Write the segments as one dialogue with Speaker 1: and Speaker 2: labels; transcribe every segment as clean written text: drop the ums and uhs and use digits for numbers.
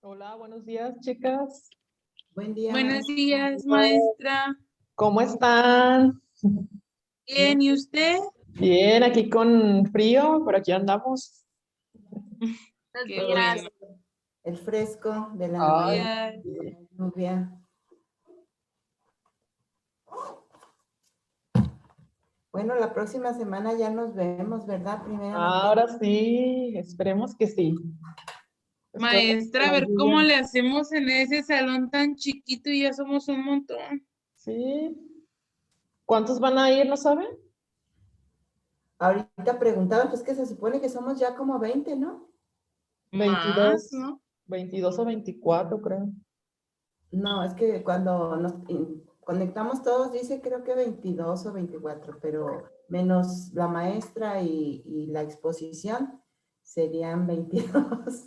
Speaker 1: Hola, buenos días, chicas.
Speaker 2: Buen día,
Speaker 3: Buenos
Speaker 2: maestra.
Speaker 3: días, maestra.
Speaker 1: ¿Cómo están?
Speaker 3: Bien, ¿y usted?
Speaker 1: Bien, aquí con frío, pero aquí andamos.
Speaker 3: Qué bueno.
Speaker 2: El fresco de la
Speaker 1: Ay,
Speaker 3: Días.
Speaker 2: lluvia. Bueno, la próxima semana ya nos vemos, ¿verdad? Primeramente.
Speaker 1: ahora sí, esperemos que sí. Esperemos que
Speaker 3: Maestra, a
Speaker 1: la
Speaker 3: ver cómo
Speaker 1: lluvia-
Speaker 3: le hacemos en ese salón tan chiquito y ya somos un montón.
Speaker 1: Sí. ¿Cuántos van a ir, no saben?
Speaker 2: Ahorita preguntaban, pues que se supone que somos ya como 20, ¿no?
Speaker 1: 22,
Speaker 3: Más, ¿no?
Speaker 1: 22 o 24, creo.
Speaker 2: No, es que cuando nos conectamos todos dice creo que 22 o 24, pero menos la maestra y la exposición serían 22.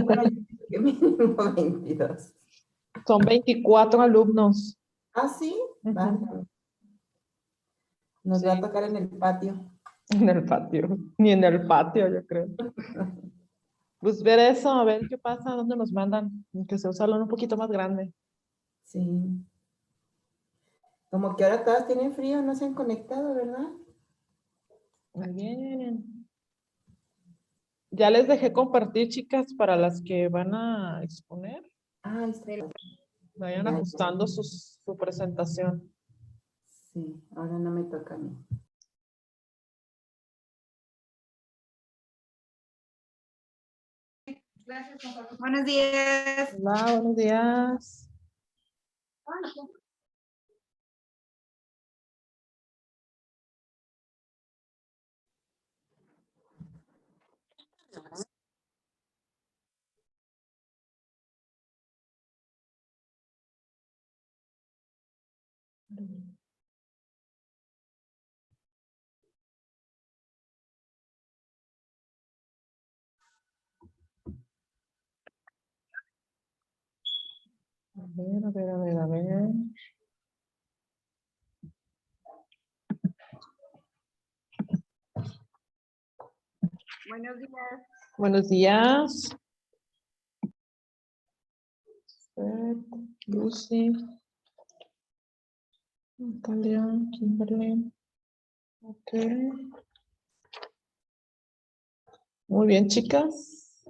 Speaker 2: Bueno, yo creo que mínimo 22.
Speaker 1: Son 24 alumnos.
Speaker 2: Ah, sí,
Speaker 1: Ujú.
Speaker 2: vale. Nos va a
Speaker 1: Sí,
Speaker 2: tocar en el patio.
Speaker 1: en el patio. Ni en el patio, yo creo. Pues ver eso, a ver qué pasa, dónde nos mandan. Que sea un salón un poquito más grande.
Speaker 2: Sí. Como que ahora todas tienen frío, no se han conectado, ¿verdad?
Speaker 1: Muy bien. Ya les dejé compartir, chicas, para las que van a exponer.
Speaker 2: Ah, ahí está.
Speaker 1: Vayan
Speaker 2: Ya,
Speaker 1: ajustando su presentación.
Speaker 2: sí, ahora no me toca a mí.
Speaker 4: Buenos días.
Speaker 1: Hola, buenos días. A ver, a ver, a ver, a ver.
Speaker 4: Buenos días.
Speaker 1: Buenos días. Lucy. Natalia, Kimberly. Ok. Muy bien, chicas.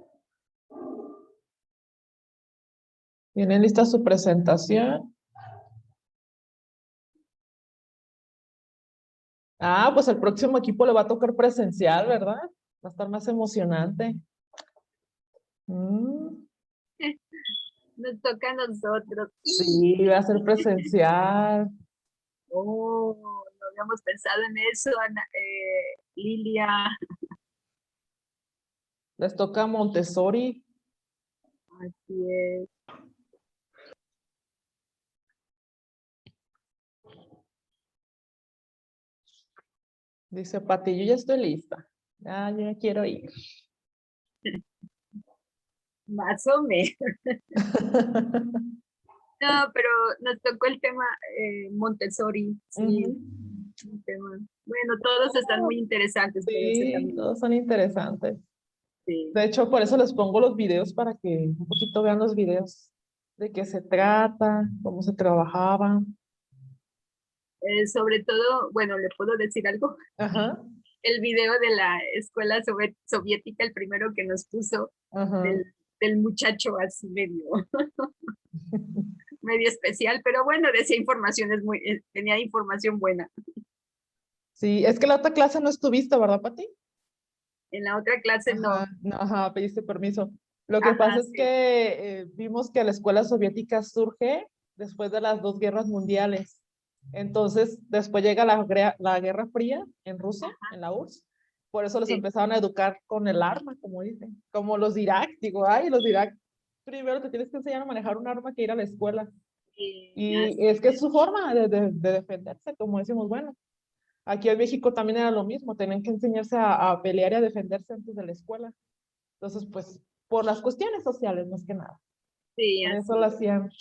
Speaker 1: ¿Tienen lista su presentación? Ah, pues el próximo equipo le va a tocar presencial, ¿verdad? Va a estar más emocionante. Mm,
Speaker 4: Nos toca a nosotros.
Speaker 1: sí, va a ser presencial.
Speaker 4: Oh, no habíamos pensado en eso, Ana, Lilia.
Speaker 1: Les toca Montessori.
Speaker 4: Así es.
Speaker 1: Dice Pati, yo ya estoy lista. Ah, yo ya quiero ir.
Speaker 4: Más o menos. No, pero nos tocó el tema Montessori. Sí,
Speaker 1: Ujú.
Speaker 4: un tema. Bueno, todos están muy interesantes, pero ese
Speaker 1: Sí,
Speaker 4: también.
Speaker 1: todos son interesantes.
Speaker 4: Sí.
Speaker 1: De hecho, por eso les pongo los videos para que un poquito vean los videos de qué se trata, cómo se trabajaba.
Speaker 4: Sobre todo, bueno, ¿le puedo decir algo?
Speaker 1: Ajá,
Speaker 4: El video de la escuela soviética, el primero que nos puso
Speaker 1: ajá.
Speaker 4: del muchacho así medio, medio especial, pero bueno, decía informaciones tenía información buena.
Speaker 1: Sí, es que la otra clase no estuviste, ¿verdad, Pati?
Speaker 4: En la otra clase no.
Speaker 1: Ajá, no, ajá, pediste permiso. Lo que pasa
Speaker 4: Ajá,
Speaker 1: es
Speaker 4: sí.
Speaker 1: que vimos que la escuela soviética surge después de las dos guerras mundiales. Entonces, después llega la Guerra Fría en Rusia, en la URSS. Por eso les
Speaker 4: Sí.
Speaker 1: empezaron a educar con el arma, como dicen. Como los de Irak, digo, ay, los de Irak. Primero te tienes que enseñar a manejar un arma que ir a la escuela. Y es que es su forma de defenderse, como decimos, bueno. Aquí en México también era lo mismo, tenían que enseñarse a pelear y a defenderse antes de la escuela. Entonces, pues, por las cuestiones sociales, más que nada.
Speaker 4: Sí,
Speaker 1: Por eso
Speaker 4: así
Speaker 1: lo
Speaker 4: es.
Speaker 1: hacían.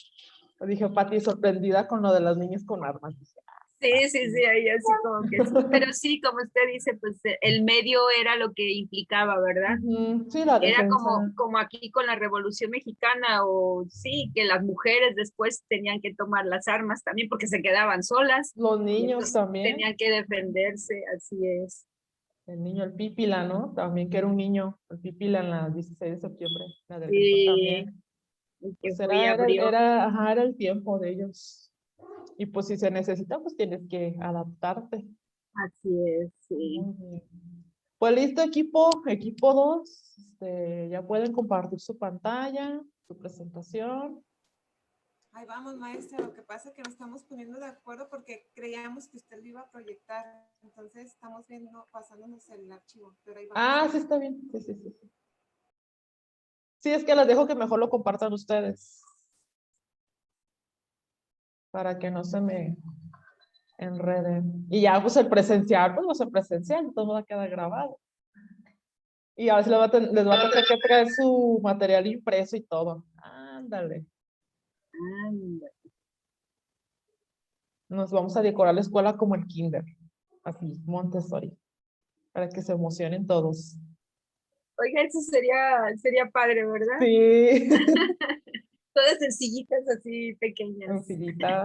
Speaker 1: Dije, Pati, sorprendida con lo de las niñas con armas. Dice,
Speaker 4: Sí, ahí así como que sí. Pero sí, como usted dice, pues el medio era lo que implicaba, ¿verdad?
Speaker 1: Ujú, sí, la
Speaker 4: Era
Speaker 1: defensa.
Speaker 4: como aquí con la Revolución Mexicana, o sí, que las mujeres después tenían que tomar las armas también porque se quedaban solas
Speaker 1: Los
Speaker 4: y
Speaker 1: niños
Speaker 4: entonces
Speaker 1: también.
Speaker 4: tenían que defenderse, así es.
Speaker 1: El niño, el Pípila, ¿no? También que era un niño, el Pípila en la 16 de septiembre, la del grito
Speaker 4: Sí,
Speaker 1: también.
Speaker 4: y que
Speaker 1: Pues
Speaker 4: fue y abrió.
Speaker 1: ajá, era el tiempo de ellos. Y pues si se necesita, pues tienes que adaptarte.
Speaker 4: Así es, sí.
Speaker 1: Muy bien. Pues listo, equipo 2. Ya pueden compartir su pantalla, su presentación.
Speaker 5: Ahí vamos, maestra. Lo que pasa es que nos estamos poniendo de acuerdo porque creíamos que usted lo iba a proyectar. Entonces estamos viendo, pasándonos el archivo. Pero ahí vamos.
Speaker 1: Ah, sí, está bien. Sí, sí, sí. Sí, es que les dejo que mejor lo compartan ustedes. Para que no se me enreden. Y ya, pues el presencial, pues va a ser presencial, todo va a quedar grabado. Y a veces les va a tocar que traer su material impreso y todo. Ándale.
Speaker 4: Anda.
Speaker 1: Nos vamos a decorar la escuela como el kinder. Así, Montessori. Para que se emocionen todos.
Speaker 4: Oiga, eso sería padre, ¿verdad?
Speaker 1: Sí.
Speaker 4: Todas sencillitas así pequeñas.
Speaker 1: Sencillita.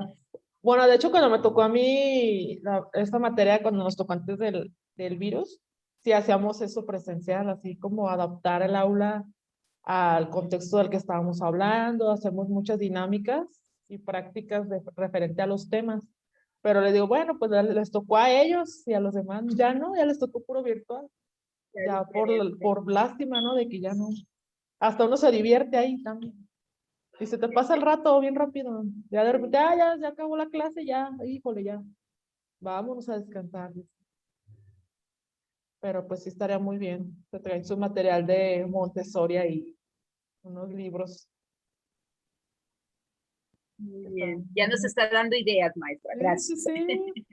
Speaker 1: Bueno, de hecho, cuando me tocó a mí esta materia, cuando nos tocó antes del virus, sí hacíamos eso presencial, así como adaptar el aula al contexto del que estábamos hablando, hacemos muchas dinámicas y prácticas referente a los temas. Pero le digo, bueno, pues les tocó a ellos y a los demás ya no, ya les tocó puro virtual.
Speaker 4: Ya
Speaker 1: Ya
Speaker 4: diferente.
Speaker 1: por lástima, ¿no? De que ya no. Hasta uno se divierte ahí también. Y se te pasa el rato bien rápido. Ya de repente, ya acabó la clase, ya, híjole, ya. Vámonos a descansar. Pero pues sí estaría muy bien. Se traen su material de Montessori y unos libros.
Speaker 4: Muy
Speaker 1: Están-
Speaker 4: bien. Ya nos está dando ideas, maestra.
Speaker 1: Sí, sí,
Speaker 4: Gracias.
Speaker 1: sí.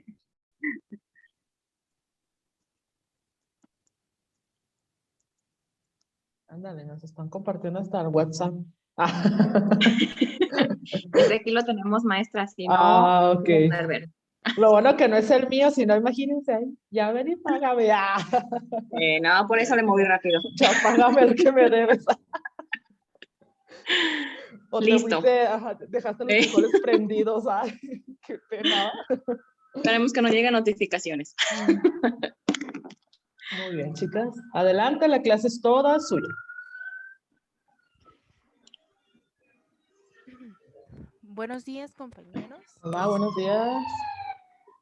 Speaker 1: Ándale, nos están compartiendo hasta el WhatsApp.
Speaker 6: Desde aquí lo tenemos, maestra, si no,
Speaker 1: Ah,
Speaker 6: lo
Speaker 1: ok.
Speaker 6: voy a poder ver.
Speaker 1: Lo bueno que no es el mío, sino imagínense ahí. Ya ven y págame.
Speaker 6: No, por eso le moví rápido.
Speaker 1: Ya págame el que me debes. O te
Speaker 6: Listo.
Speaker 1: fuiste, ajá, dejaste los frijoles prendidos. Ay, qué pena.
Speaker 6: Esperemos que no lleguen notificaciones.
Speaker 1: Muy bien, chicas. Adelante, la clase es toda suya.
Speaker 7: Buenos días, compañeros.
Speaker 1: Hola, buenos días.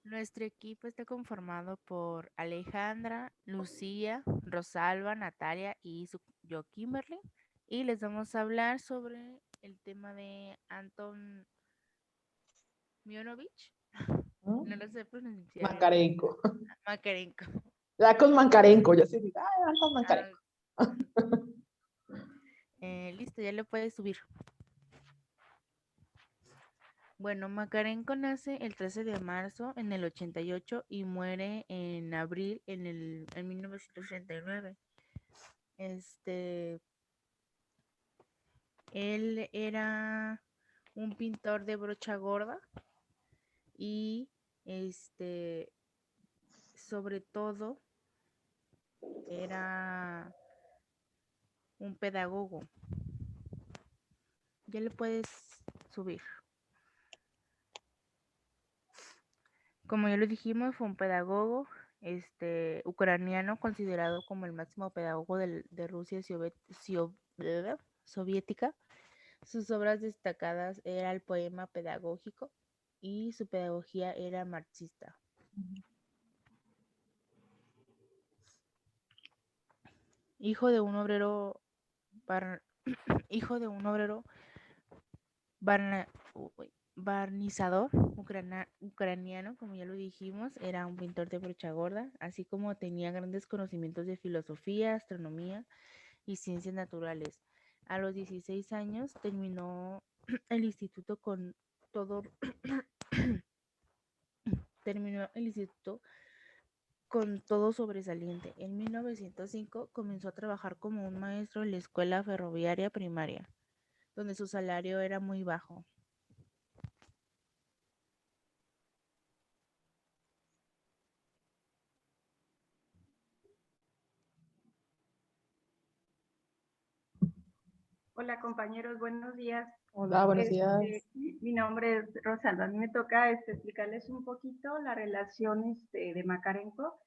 Speaker 7: Nuestro equipo está conformado por Alejandra, Lucía, Rosalba, Natalia y yo, Kimberly. Y les vamos a hablar sobre el tema de Anton Mionovich.
Speaker 1: ¿No?
Speaker 7: No lo sé pronunciar bien.
Speaker 1: Mancarenco.
Speaker 7: Makarenko.
Speaker 1: Ya con Mancarenco, ya se dice, con
Speaker 7: Ah,
Speaker 1: Mancarenco.
Speaker 7: listo, ya lo puedes subir. Bueno, Makarenko nace el 13 de marzo en el 88 y muere en abril en 1939. Él era un pintor de brocha gorda y sobre todo era un pedagogo. Ya le puedes subir. Como ya lo dijimos, fue un pedagogo ucraniano considerado como el máximo pedagogo de Rusia soviética. Sus obras destacadas era el poema pedagógico y su pedagogía era marxista. Hijo de un obrero hijo de un obrero barnizador ucraniano, como ya lo dijimos, era un pintor de brocha gorda, así como tenía grandes conocimientos de filosofía, astronomía y ciencias naturales. A los 16 años terminó el instituto con todo terminó el instituto con todo sobresaliente. En 1905 comenzó a trabajar como un maestro en la escuela ferroviaria primaria, donde su salario era muy bajo.
Speaker 8: Hola compañeros, buenos días.
Speaker 1: Hola, buenos días.
Speaker 8: Mi nombre es Rosalba. A mí me toca explicarles un poquito la relación de Makarenko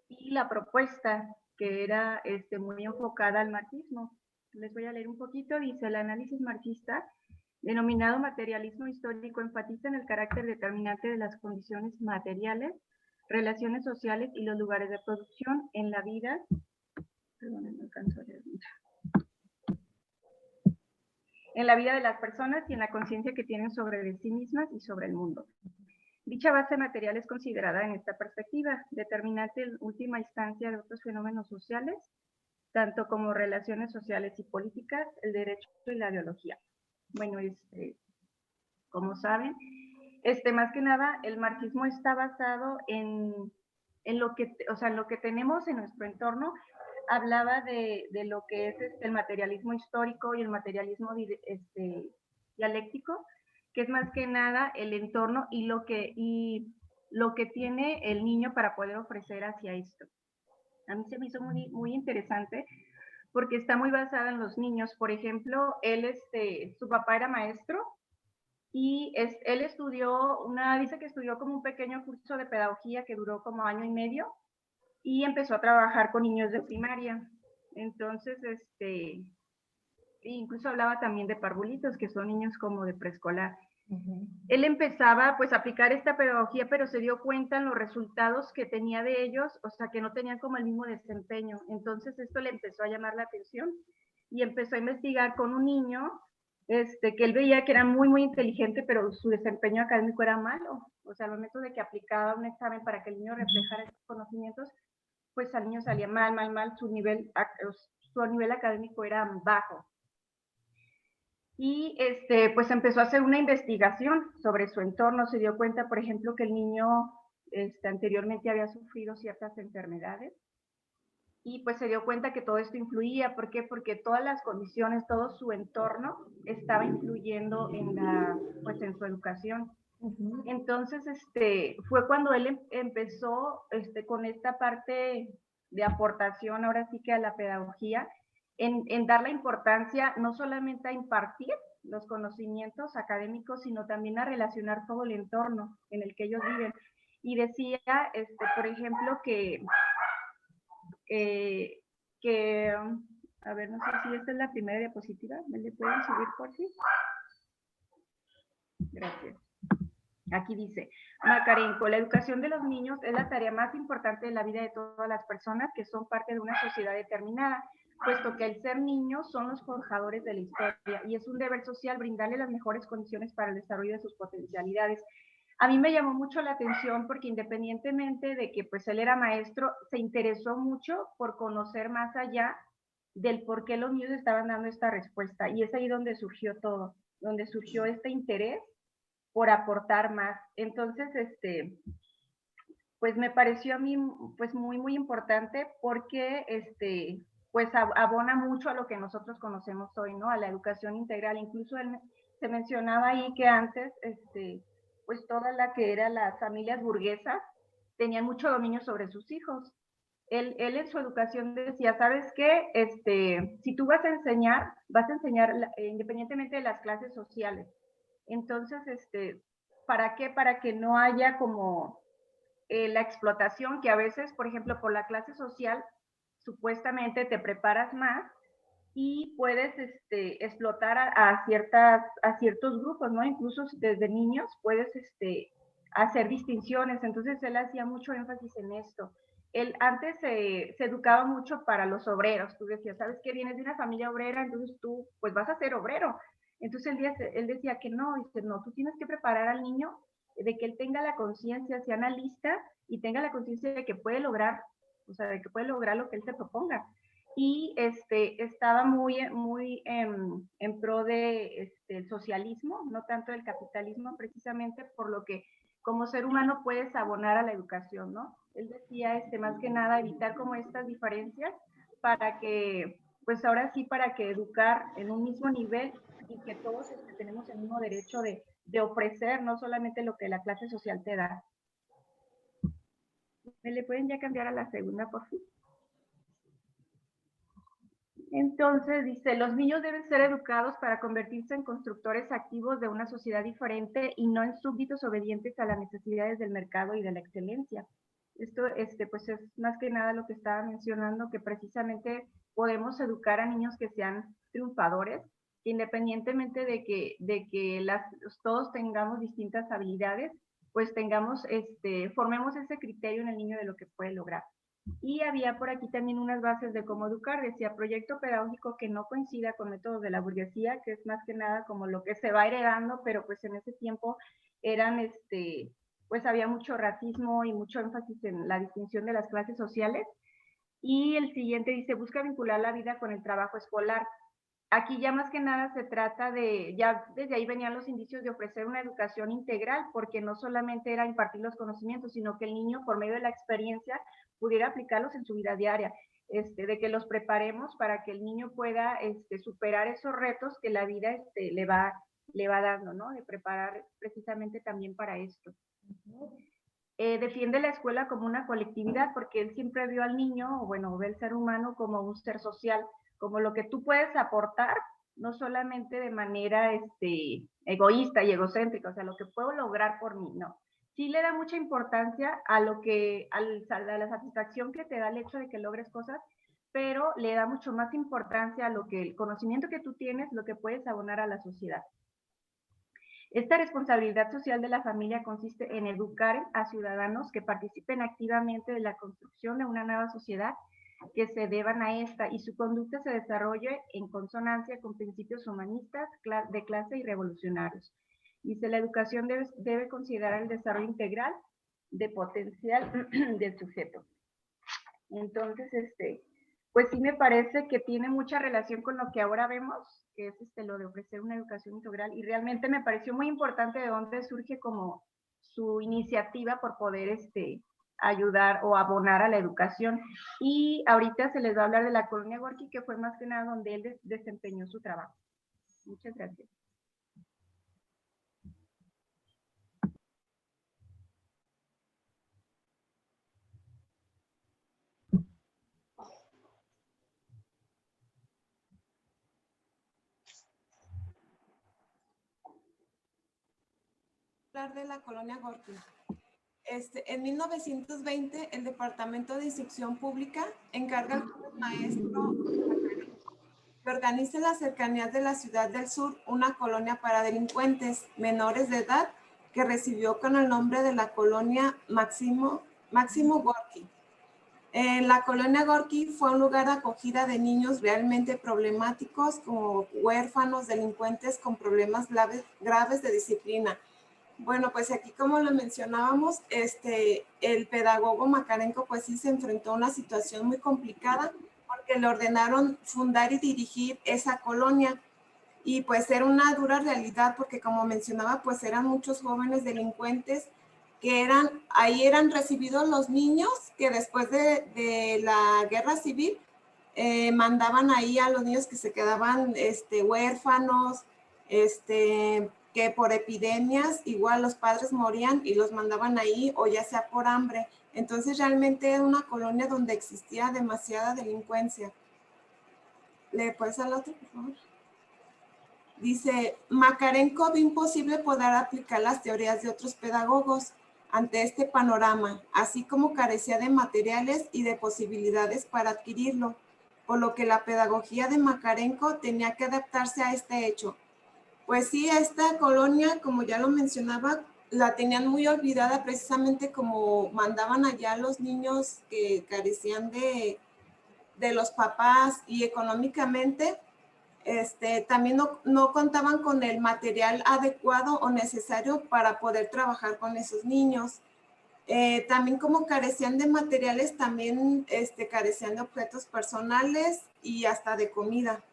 Speaker 8: y la propuesta que era muy enfocada al marxismo. Les voy a leer un poquito. Dice: el análisis marxista, denominado materialismo histórico, enfatiza en el carácter determinante de las condiciones materiales, relaciones sociales y los lugares de producción en la vida. Perdón, no alcanzo a leer mucho. En la vida de las personas y en la conciencia que tienen sobre sí mismas y sobre el mundo. Dicha base material es considerada en esta perspectiva determinante en última instancia de otros fenómenos sociales, tanto como relaciones sociales y políticas, el derecho y la biología. Bueno, como saben, más que nada el marxismo está basado en lo que, en lo que tenemos en nuestro entorno. Hablaba de lo que es el materialismo histórico y el materialismo dialéctico, que es más que nada el entorno y lo que tiene el niño para poder ofrecer hacia esto. A mí se me hizo muy, muy interesante porque está muy basada en los niños. Por ejemplo, él, su papá era maestro y él estudió, dice que estudió como un pequeño curso de pedagogía que duró como 1 año y medio, y empezó a trabajar con niños de primaria. Entonces, incluso hablaba también de parvulitos, que son niños como de preescolar. Él empezaba pues a aplicar esta pedagogía, pero se dio cuenta en los resultados que tenía de ellos, o sea, que no tenían como el mismo desempeño. Entonces esto le empezó a llamar la atención y empezó a investigar con un niño que él veía que era muy, muy inteligente, pero su desempeño académico era malo. O sea, al momento de que aplicaba un examen para que el niño reflejara esos conocimientos, pues al niño salía mal, su nivel académico era bajo. Y pues empezó a hacer una investigación sobre su entorno. Se dio cuenta, por ejemplo, que el niño anteriormente había sufrido ciertas enfermedades, y pues se dio cuenta que todo esto influía. ¿Por qué? Porque todas las condiciones, todo su entorno estaba influyendo en su educación. Entonces, fue cuando él empezó con esta parte de aportación, ahora sí que a la pedagogía, en dar la importancia no solamente a impartir los conocimientos académicos, sino también a relacionar todo el entorno en el que ellos viven. Y decía, por ejemplo, a ver, no sé si esta es la primera diapositiva, ¿me le pueden subir por sí? Gracias. Aquí dice: Makarenko, la educación de los niños es la tarea más importante de la vida de todas las personas que son parte de una sociedad determinada, puesto que al ser niños son los forjadores de la historia y es un deber social brindarle las mejores condiciones para el desarrollo de sus potencialidades. A mí me llamó mucho la atención porque independientemente de que pues él era maestro, se interesó mucho por conocer más allá del por qué los niños estaban dando esta respuesta, y es ahí donde surgió todo, donde surgió este interés por aportar más. Entonces, pues me pareció a mí pues muy, muy importante porque pues abona mucho a lo que nosotros conocemos hoy, ¿no? A la educación integral. Incluso se mencionaba ahí que antes, pues toda la que eran las familias burguesas tenían mucho dominio sobre sus hijos. Él en su educación decía: ¿sabes qué? Si tú vas a enseñar independientemente de las clases sociales. Entonces, ¿para qué? Para que no haya como la explotación, que a veces, por ejemplo, por la clase social, supuestamente te preparas más y puedes explotar a ciertos grupos, ¿no? Incluso desde niños puedes hacer distinciones. Entonces él hacía mucho énfasis en esto. Él antes se educaba mucho para los obreros. Tú decías: ¿sabes qué? Vienes de una familia obrera, entonces tú pues vas a ser obrero. Entonces él decía que no, dice: no, tú tienes que preparar al niño de que él tenga la conciencia, sea analista y tenga la conciencia de que puede lograr, o sea, de que puede lograr lo que él se proponga. Y estaba muy, muy en pro de el socialismo, no tanto del capitalismo, precisamente por lo que como ser humano puedes abonar a la educación, ¿no? Él decía, más que nada, evitar como estas diferencias para que, pues ahora sí, para que educar en un mismo nivel y que todos tenemos el mismo derecho de ofrecer, no solamente lo que la clase social te da. ¿Me le pueden ya cambiar a la segunda, por favor? Entonces dice, los niños deben ser educados para convertirse en constructores activos de una sociedad diferente y no en súbditos obedientes a las necesidades del mercado y de la excelencia. Esto pues es más que nada lo que estaba mencionando, que precisamente podemos educar a niños que sean triunfadores, independientemente de que todos tengamos distintas habilidades, pues formemos ese criterio en el niño de lo que puede lograr. Y había por aquí también unas bases de cómo educar, decía proyecto pedagógico que no coincida con métodos de la burguesía, que es más que nada como lo que se va heredando, pero pues en ese tiempo eran, pues había mucho racismo y mucho énfasis en la distinción de las clases sociales. Y el siguiente dice, busca vincular la vida con el trabajo escolar. Aquí ya más que nada se trata de, ya desde ahí venían los indicios de ofrecer una educación integral, porque no solamente era impartir los conocimientos, sino que el niño por medio de la experiencia pudiera aplicarlos en su vida diaria, de que los preparemos para que el niño pueda superar esos retos que la vida le va dando, ¿no? De preparar precisamente también para esto. Defiende la escuela como una colectividad, porque él siempre vio al niño, o bueno, ve al ser humano como un ser social, como lo que tú puedes aportar, no solamente de manera egoísta y egocéntrica, o sea, lo que puedo lograr por mí, no. Sí le da mucha importancia a la satisfacción que te da el hecho de que logres cosas, pero le da mucho más importancia a lo que el conocimiento que tú tienes, lo que puedes abonar a la sociedad. Esta responsabilidad social de la familia consiste en educar a ciudadanos que participen activamente de la construcción de una nueva sociedad, que se deban a esta y su conducta se desarrolle en consonancia con principios humanistas, de clase y revolucionarios. Dice, la educación debe considerar el desarrollo integral de potencial del sujeto. Entonces, pues sí me parece que tiene mucha relación con lo que ahora vemos, que es lo de ofrecer una educación integral, y realmente me pareció muy importante de dónde surge como su iniciativa por poder ayudar o abonar a la educación. Y ahorita se les va a hablar de la colonia Gorki, que fue más que nada donde él desempeñó su trabajo. Muchas gracias.
Speaker 5: De la colonia Gorki. En 1920, el Departamento de Instrucción Pública encarga al maestro que organice las cercanías de la ciudad del sur una colonia para delincuentes menores de edad que recibió con el nombre de la colonia Máximo Gorki. La colonia Gorki fue un lugar de acogida de niños realmente problemáticos, como huérfanos, delincuentes con problemas graves de disciplina. Bueno, pues aquí como lo mencionábamos, el pedagogo Makarenko pues sí se enfrentó a una situación muy complicada porque le ordenaron fundar y dirigir esa colonia y pues era una dura realidad porque como mencionaba pues eran muchos jóvenes delincuentes que eran recibidos los niños que después de la guerra civil mandaban ahí a los niños que se quedaban huérfanos, que por epidemias igual los padres morían y los mandaban ahí o ya sea por hambre. Entonces realmente era una colonia donde existía demasiada delincuencia. ¿Le puedes al otro, por favor? Dice, Makarenko vio imposible poder aplicar las teorías de otros pedagogos ante este panorama, así como carecía de materiales y de posibilidades para adquirirlo, por lo que la pedagogía de Makarenko tenía que adaptarse a este hecho. Pues sí, esta colonia, como ya lo mencionaba, la tenían muy olvidada precisamente como mandaban allá a los niños que carecían de los papás y económicamente, también no contaban con el material adecuado o necesario para poder trabajar con esos niños. También como carecían de materiales, también carecían de objetos personales y hasta de comida.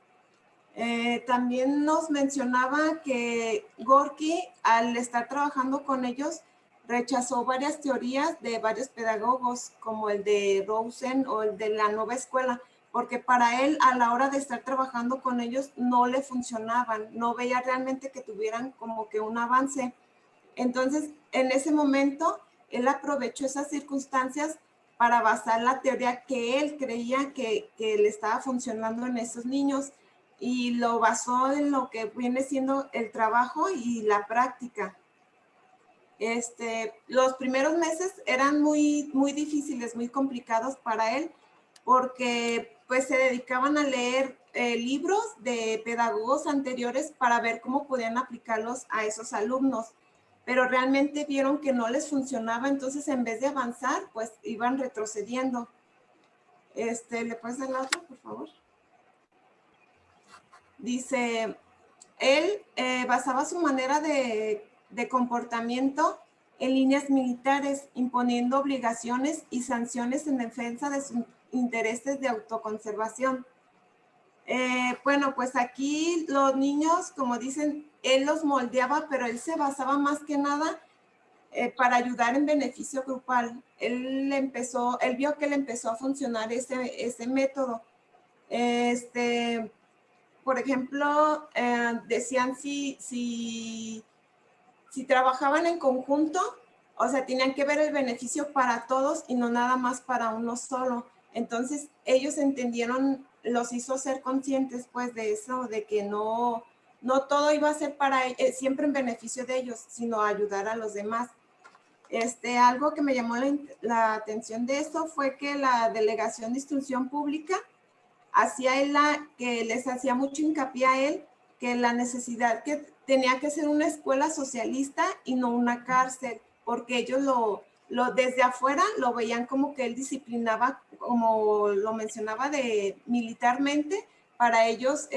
Speaker 5: También nos mencionaba que Gorki, al estar trabajando con ellos, rechazó varias teorías de varios pedagogos, como el de Rosen o el de la nueva escuela, porque para él, a la hora de estar trabajando con ellos, no le funcionaban, no veía realmente que tuvieran como que un avance. Entonces, en ese momento, él aprovechó esas circunstancias para basar la teoría que él creía que le estaba funcionando en esos niños, y lo basó en lo que viene siendo el trabajo y la práctica. Los primeros meses eran muy, muy difíciles, muy complicados para él, porque pues se dedicaban a leer libros de pedagogos anteriores para ver cómo podían aplicarlos a esos alumnos, pero realmente vieron que no les funcionaba, entonces en vez de avanzar, pues iban retrocediendo. ¿Le puedes dar la otra, por favor? Dice, él basaba su manera de comportamiento en líneas militares, imponiendo obligaciones y sanciones en defensa de sus intereses de autoconservación. Bueno, pues aquí los niños, como dicen, él los moldeaba, pero él se basaba más que nada para ayudar en beneficio grupal. Él vio que le empezó a funcionar ese método. Por ejemplo, decían si trabajaban en conjunto, o sea, tenían que ver el beneficio para todos y no nada más para uno solo. Entonces, ellos entendieron, los hizo ser conscientes, pues, de eso, de que no todo iba a ser para siempre en beneficio de ellos, sino ayudar a los demás. Algo que me llamó la atención de eso fue que la Delegación de Instrucción Pública que les hacía mucho hincapié a él, que la necesidad que tenía que ser una escuela socialista y no una cárcel, porque ellos desde afuera lo veían como que él disciplinaba, como lo mencionaba, militarmente, para ellos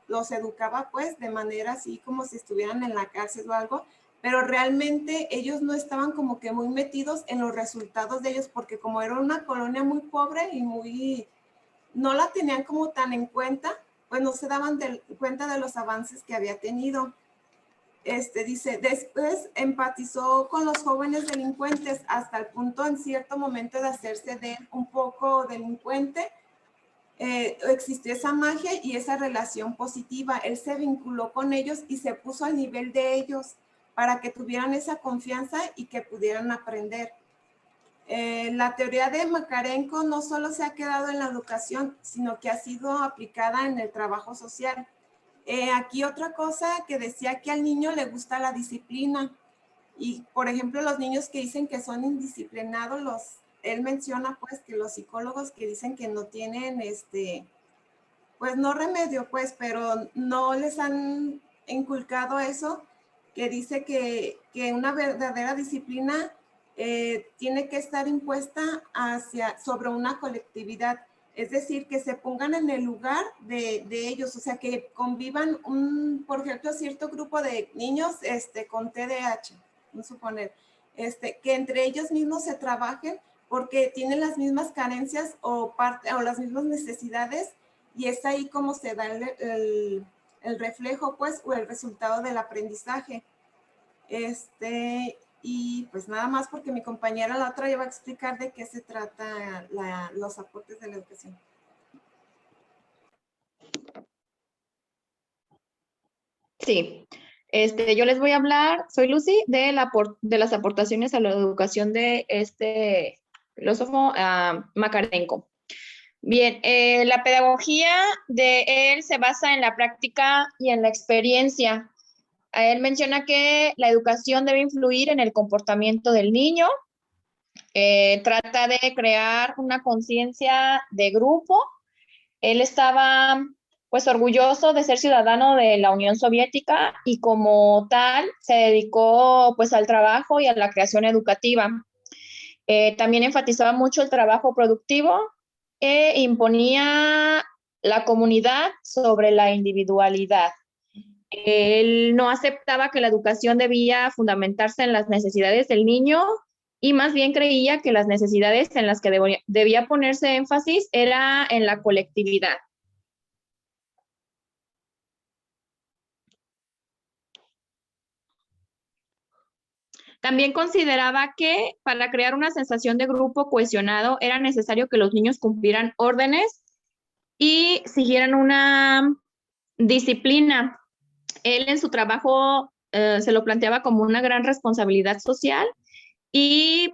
Speaker 5: los educaba pues de manera así como si estuvieran en la cárcel o algo, pero realmente ellos no estaban como que muy metidos en los resultados de ellos, porque como era una colonia muy pobre y no la tenían como tan en cuenta, pues no se daban cuenta de los avances que había tenido. Dice, después empatizó con los jóvenes delincuentes hasta el punto en cierto momento de hacerse de él un poco delincuente. Existió esa magia y esa relación positiva. Él se vinculó con ellos y se puso al nivel de ellos para que tuvieran esa confianza y que pudieran aprender. La teoría de Makarenko no solo se ha quedado en la educación, sino que ha sido aplicada en el trabajo social. Aquí otra cosa que decía, que al niño le gusta la disciplina, y por ejemplo los niños que dicen que son indisciplinados, él menciona pues que los psicólogos que dicen que no tienen pues no remedio pues, pero no les han inculcado eso, que dice que una verdadera disciplina tiene que estar impuesta sobre una colectividad, es decir, que se pongan en el lugar de ellos, o sea, que convivan por ejemplo, cierto grupo de niños con TDAH, vamos a suponer, que entre ellos mismos se trabajen porque tienen las mismas carencias o las mismas necesidades, y es ahí como se da el reflejo, pues, o el resultado del aprendizaje. Y pues nada más, porque mi compañera la otra ya va a explicar de qué se trata los aportes de la educación.
Speaker 6: Sí, yo les voy a hablar, soy Lucy, de las aportaciones a la educación de este filósofo Makarenko. Bien, la pedagogía de él se basa en la práctica y en la experiencia. Él menciona que la educación debe influir en el comportamiento del niño, trata de crear una conciencia de grupo. Él estaba pues orgulloso de ser ciudadano de la Unión Soviética y como tal se dedicó pues al trabajo y a la creación educativa. También enfatizaba mucho el trabajo productivo e imponía la comunidad sobre la individualidad. Él no aceptaba que la educación debía fundamentarse en las necesidades del niño y más bien creía que las necesidades en las que debía ponerse énfasis era en la colectividad. También consideraba que para crear una sensación de grupo cohesionado era necesario que los niños cumplieran órdenes y siguieran una disciplina. Él en su trabajo se lo planteaba como una gran responsabilidad social y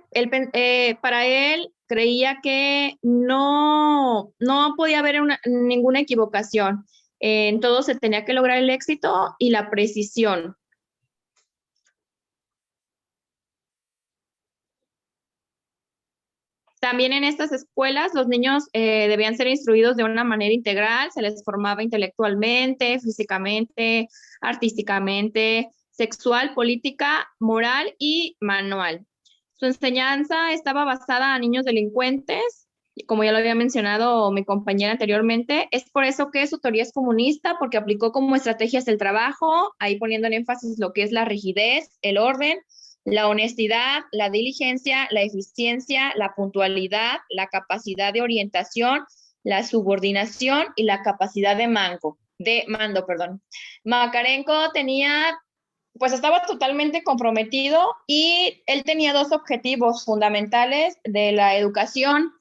Speaker 6: para él creía que no podía haber ninguna equivocación. En todo se tenía que lograr el éxito y la precisión. También en estas escuelas los niños debían ser instruidos de una manera integral, se les formaba intelectualmente, físicamente, artísticamente, sexual, política, moral y manual. Su enseñanza estaba basada a niños delincuentes, y como ya lo había mencionado mi compañera anteriormente, es por eso que su teoría es comunista, porque aplicó como estrategias el trabajo, ahí poniendo en énfasis lo que es la rigidez, el orden, la honestidad, la diligencia, la eficiencia, la puntualidad, la capacidad de orientación, la subordinación y la capacidad de mando. Makarenko estaba totalmente comprometido y él tenía dos objetivos fundamentales de la educación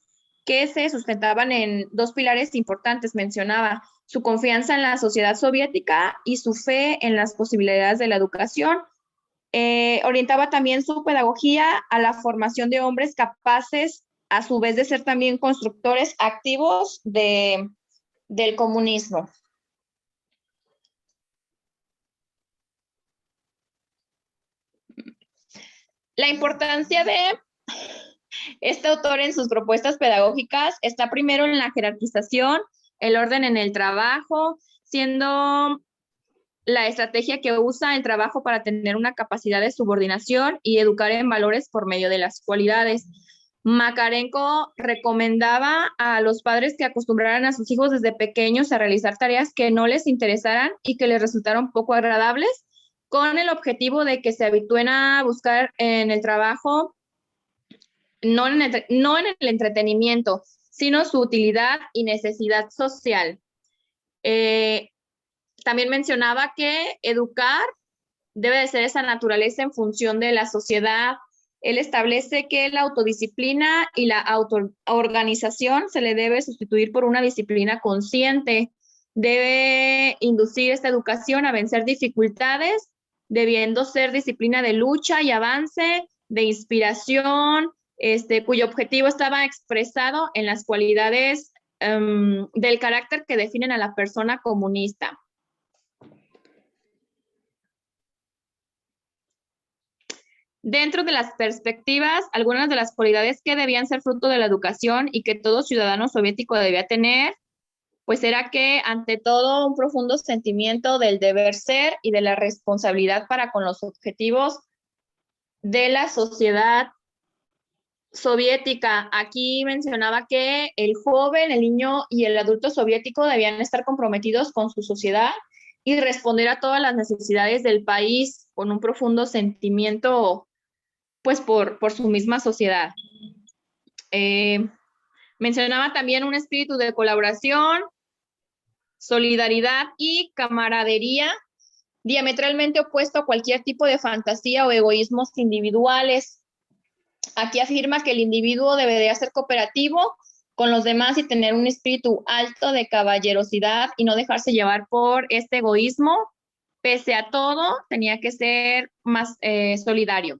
Speaker 6: que se sustentaban en dos pilares importantes. Mencionaba su confianza en la sociedad soviética y su fe en las posibilidades de la educación. Orientaba también su pedagogía a la formación de hombres capaces, a su vez, de ser también constructores activos del comunismo. La importancia de este autor en sus propuestas pedagógicas está primero en la jerarquización, el orden en el trabajo, siendo la estrategia que usa el trabajo para tener una capacidad de subordinación y educar en valores por medio de las cualidades. Makarenko recomendaba a los padres que acostumbraran a sus hijos desde pequeños a realizar tareas que no les interesaran y que les resultaran poco agradables, con el objetivo de que se habitúen a buscar en el trabajo, no en el entretenimiento, sino su utilidad y necesidad social. También mencionaba que educar debe de ser esa naturaleza en función de la sociedad. Él establece que la autodisciplina y la autoorganización se le debe sustituir por una disciplina consciente. Debe inducir esta educación a vencer dificultades, debiendo ser disciplina de lucha y avance, de inspiración, cuyo objetivo estaba expresado en las cualidades del carácter que definen a la persona comunista. Dentro de las perspectivas, algunas de las cualidades que debían ser fruto de la educación y que todo ciudadano soviético debía tener, pues era que, ante todo, un profundo sentimiento del deber ser y de la responsabilidad para con los objetivos de la sociedad soviética. Aquí mencionaba que el joven, el niño y el adulto soviético debían estar comprometidos con su sociedad y responder a todas las necesidades del país con un profundo sentimiento, pues, por su misma sociedad. Mencionaba también un espíritu de colaboración, solidaridad y camaradería, diametralmente opuesto a cualquier tipo de fantasía o egoísmos individuales. Aquí afirma que el individuo debería ser cooperativo con los demás y tener un espíritu alto de caballerosidad y no dejarse llevar por este egoísmo. Pese a todo, tenía que ser más solidario.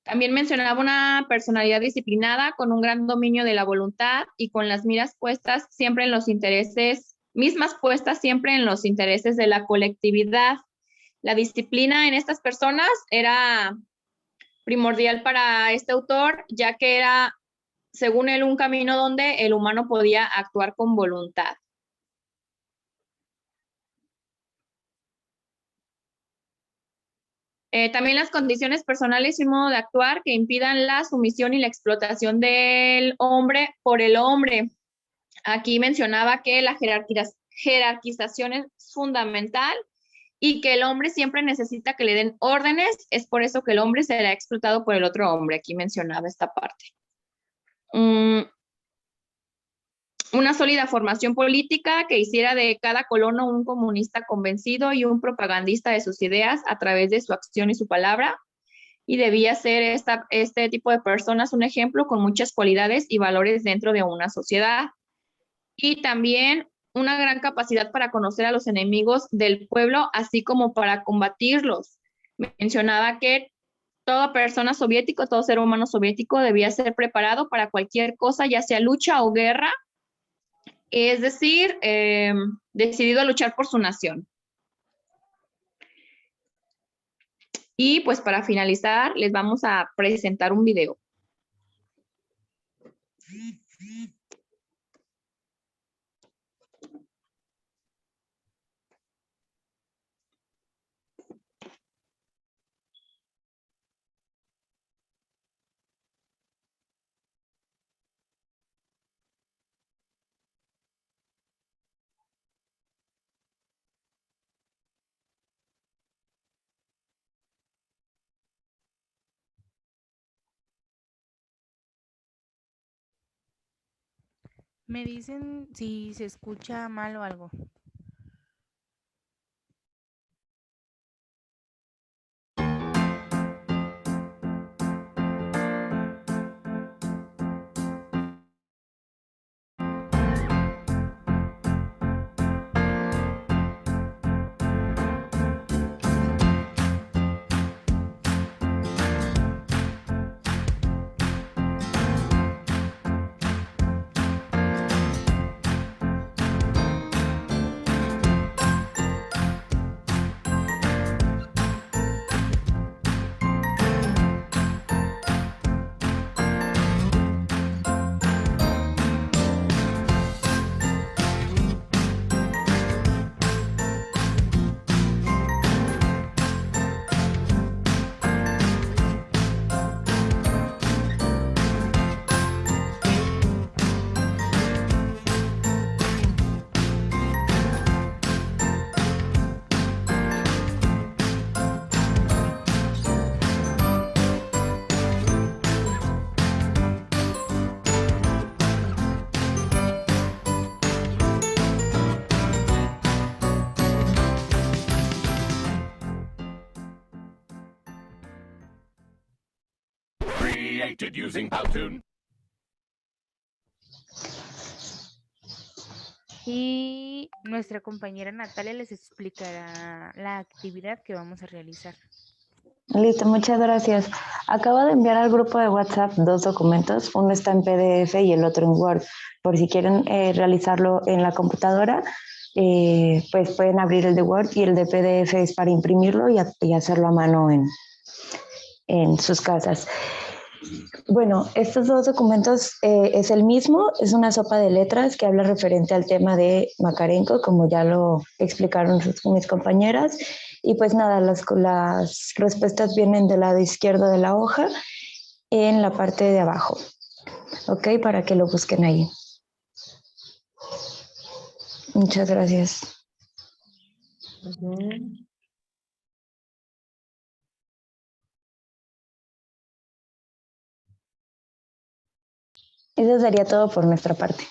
Speaker 6: También mencionaba una personalidad disciplinada con un gran dominio de la voluntad y con las miras puestas siempre en los intereses, mismas puestas siempre en los intereses de la colectividad. La disciplina en estas personas era primordial para este autor, ya que era, según él, un camino donde el humano podía actuar con voluntad. También las condiciones personales y un modo de actuar que impidan la sumisión y la explotación del hombre por el hombre. Aquí mencionaba que la jerarquización es fundamental y que el hombre siempre necesita que le den órdenes. Es por eso que el hombre será explotado por el otro hombre. Aquí mencionaba esta parte. Una sólida formación política que hiciera de cada colono un comunista convencido y un propagandista de sus ideas a través de su acción y su palabra. Y debía ser este tipo de personas un ejemplo con muchas cualidades y valores dentro de una sociedad. Y también una gran capacidad para conocer a los enemigos del pueblo, así como para combatirlos. Mencionaba que Toda persona soviético, todo ser humano soviético debía ser preparado para cualquier cosa, ya sea lucha o guerra, es decir, decidido a luchar por su nación. Y pues para finalizar, les vamos a presentar un video.
Speaker 7: Me dicen si se escucha mal o algo.
Speaker 9: Created using Powtoon.
Speaker 7: Y nuestra compañera Natalia les explicará la actividad que vamos a realizar.
Speaker 10: Listo, muchas gracias. Acabo de enviar al grupo de WhatsApp 2 documentos. Uno está en PDF y el otro en Word. Por si quieren realizarlo en la computadora, pues pueden abrir el de Word y el de PDF es para imprimirlo y hacerlo a mano en sus casas. Bueno, estos 2 documentos es el mismo, es una sopa de letras que habla referente al tema de Makarenko, como ya lo explicaron mis compañeras. Y pues nada, las respuestas vienen del lado izquierdo de la hoja, en la parte de abajo. Ok, para que lo busquen ahí. Muchas gracias. Eso sería todo por nuestra parte.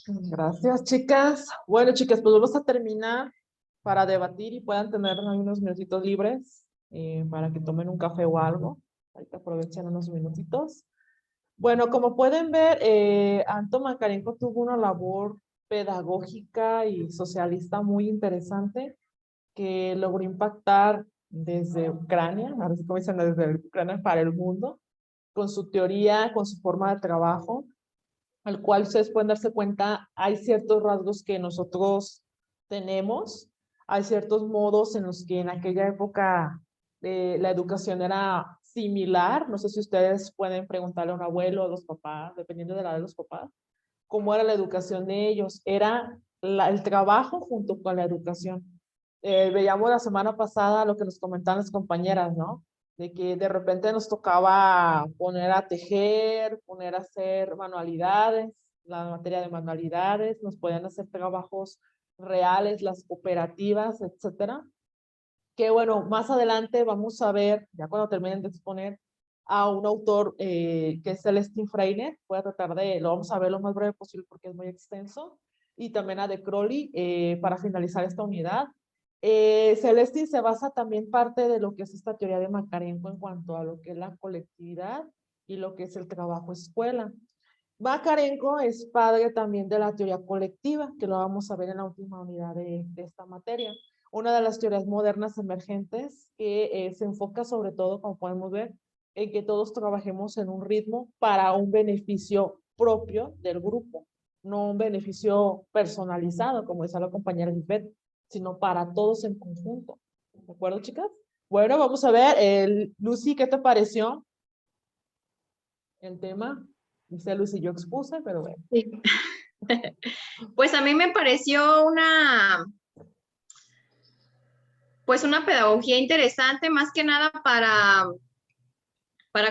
Speaker 1: Gracias, chicas. Bueno, chicas, pues vamos a terminar para debatir y puedan tener unos minutitos libres para que tomen un café o algo. Ahorita aprovechen unos minutitos. Bueno, como pueden ver, Anton Makarenko tuvo una labor pedagógica y socialista muy interesante que logró impactar desde Ucrania, a veces como dicen, desde Ucrania para el mundo, con su teoría, con su forma de trabajo, al cual ustedes pueden darse cuenta, hay ciertos rasgos que nosotros tenemos, hay ciertos modos en los que en aquella época la educación era similar. No sé si ustedes pueden preguntarle a un abuelo o a los papás, dependiendo de la edad de los papás, cómo era la educación de ellos. Era el trabajo junto con la educación. Veíamos la semana pasada lo que nos comentaban las compañeras, ¿no? De que de repente nos tocaba poner a tejer, poner a hacer manualidades, la materia de manualidades, nos podían hacer trabajos reales, las cooperativas, etcétera. Que bueno, más adelante vamos a ver, ya cuando terminen de exponer, a un autor que es Celestin Freire. Voy a tratar lo vamos a ver lo más breve posible porque es muy extenso. Y también a De Crowley para finalizar esta unidad. Celestin se basa también parte de lo que es esta teoría de Makarenko en cuanto a lo que es la colectividad y lo que es el trabajo escuela. Makarenko es padre también de la teoría colectiva, que lo vamos a ver en la última unidad de esta materia. Una de las teorías modernas emergentes que se enfoca sobre todo, como podemos ver, en que todos trabajemos en un ritmo para un beneficio propio del grupo, no un beneficio personalizado, como decía la compañera Lisbeth, sino para todos en conjunto. ¿De acuerdo, chicas? Bueno, vamos a ver, Lucy, ¿qué te pareció el tema? Dice Lucy, yo expuse, pero bueno.
Speaker 6: Sí. Pues a mí me pareció pues una pedagogía interesante, más que nada para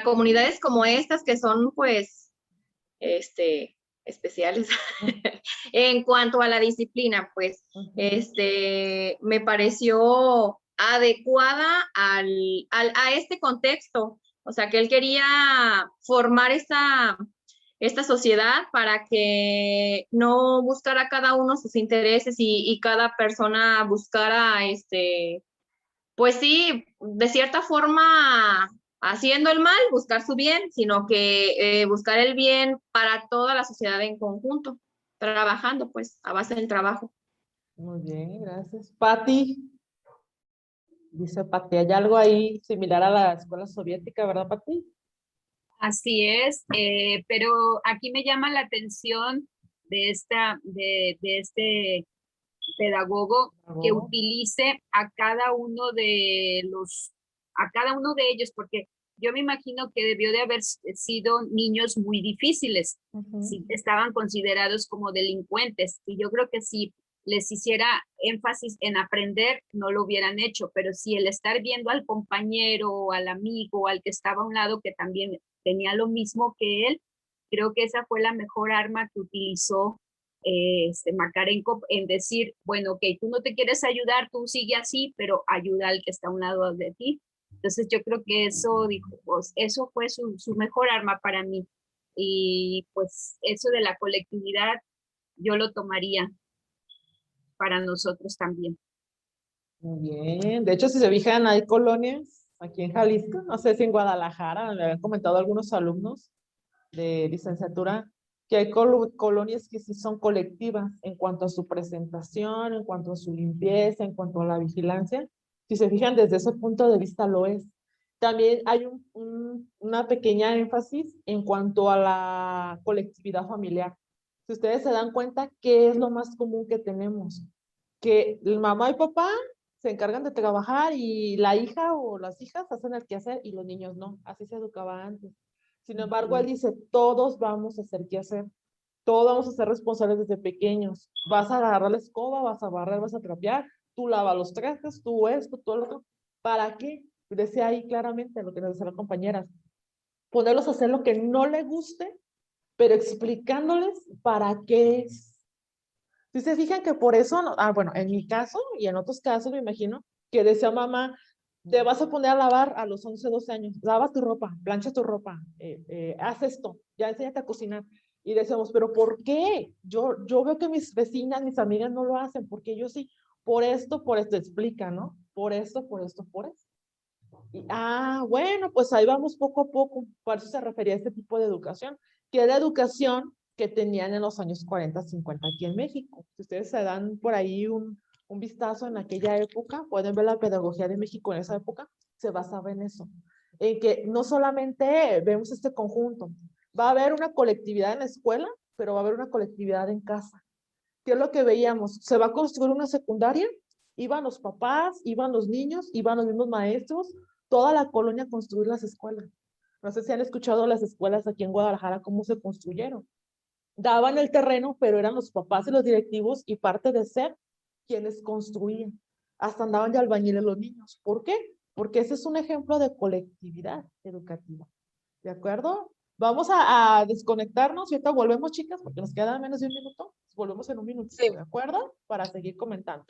Speaker 6: comunidades como estas que son pues especiales en cuanto a la disciplina, pues me pareció adecuada a este contexto, o sea que él quería formar esta sociedad para que no buscara cada uno sus intereses y cada persona buscara pues sí, de cierta forma, haciendo el mal, buscar su bien, sino que buscar el bien para toda la sociedad en conjunto, trabajando pues a base del trabajo.
Speaker 1: Muy bien, gracias. Pati, dice Pati, hay algo ahí similar a la escuela soviética, ¿verdad, Pati?
Speaker 4: Así es, pero aquí me llama la atención de este pedagogo que utilice a cada uno de ellos, porque yo me imagino que debió de haber sido niños muy difíciles, si estaban considerados como delincuentes, y yo creo que si les hiciera énfasis en aprender, no lo hubieran hecho, pero si el estar viendo al compañero, o al amigo, o al que estaba a un lado que también tenía lo mismo que él, creo que esa fue la mejor arma que utilizó Makarenko en decir, bueno, ok, tú no te quieres ayudar, tú sigue así, pero ayuda al que está a un lado de ti. Entonces yo creo que eso, dijo, pues, eso fue su mejor arma para mí. Y pues eso de la colectividad, yo lo tomaría para nosotros también.
Speaker 1: Muy bien. De hecho, si se fijan, hay colonias aquí en Jalisco, no sé si en Guadalajara, me habían comentado algunos alumnos de licenciatura, que hay colonias que sí son colectivas en cuanto a su presentación, en cuanto a su limpieza, en cuanto a la vigilancia. Si se fijan, desde ese punto de vista lo es. También hay una pequeña énfasis en cuanto a la colectividad familiar. Si ustedes se dan cuenta, ¿qué es lo más común que tenemos? Que el mamá y papá se encargan de trabajar y la hija o las hijas hacen el quehacer y los niños no. Así se educaba antes. Sin embargo, él dice, todos vamos a hacer quehacer. Todos vamos a ser responsables desde pequeños. Vas a agarrar la escoba, vas a barrer, vas a trapear, tú lavas los trastes, tú esto, todo lo otro. ¿Para qué? Decía ahí claramente lo que nos decía la compañera. Ponerlos a hacer lo que no les guste, pero explicándoles para qué es. Si se fijan que por eso, bueno, en mi caso y en otros casos me imagino que decía mamá, te vas a poner a lavar a los 11, 12 años, lava tu ropa, plancha tu ropa, haz esto, ya enséñate a cocinar. Y decíamos, pero ¿por qué? Yo veo que mis vecinas, mis amigas no lo hacen, porque yo sí, por esto, explica, ¿no? Por esto, por esto, por esto. Y, bueno, pues ahí vamos poco a poco, por eso se refería a este tipo de educación, que era educación que tenían en los años 40, 50 aquí en México. Si ustedes se dan por ahí un vistazo en aquella época, pueden ver la pedagogía de México en esa época, se basaba en eso, en que no solamente vemos este conjunto, va a haber una colectividad en la escuela, pero va a haber una colectividad en casa. ¿Qué es lo que veíamos? Se va a construir una secundaria, iban los papás, iban los niños, iban los mismos maestros, toda la colonia a construir las escuelas. No sé si han escuchado las escuelas aquí en Guadalajara, cómo se construyeron. Daban el terreno, pero eran los papás y los directivos y parte de ser quienes construían. Hasta andaban de albañiles los niños. ¿Por qué? Porque ese es un ejemplo de colectividad educativa. ¿De acuerdo? Vamos a desconectarnos y ahorita volvemos, chicas, porque nos queda menos de un minuto. Volvemos en un minuto, ¿de acuerdo? Para seguir comentando.